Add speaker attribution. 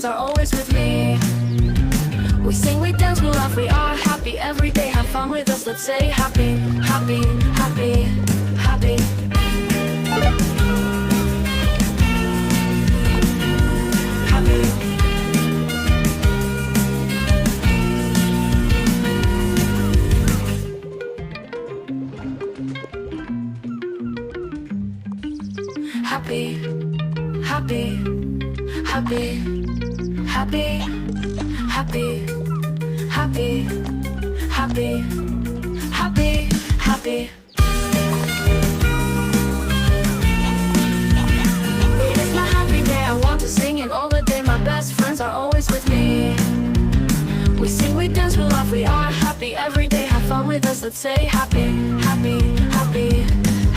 Speaker 1: friends are always with me. We sing, we dance, we laugh, we are happy every day. Have fun with us, let's say happy, happy, happy, happy. Happy. Happy, happy, happy, happy, happy, happy, happy, happy, happy. It is my happy day, I want to sing it all the day. My best friends are always with me. We sing, we dance, we laugh, we are happy every day. Have fun with us, let's say happy, happy, happy.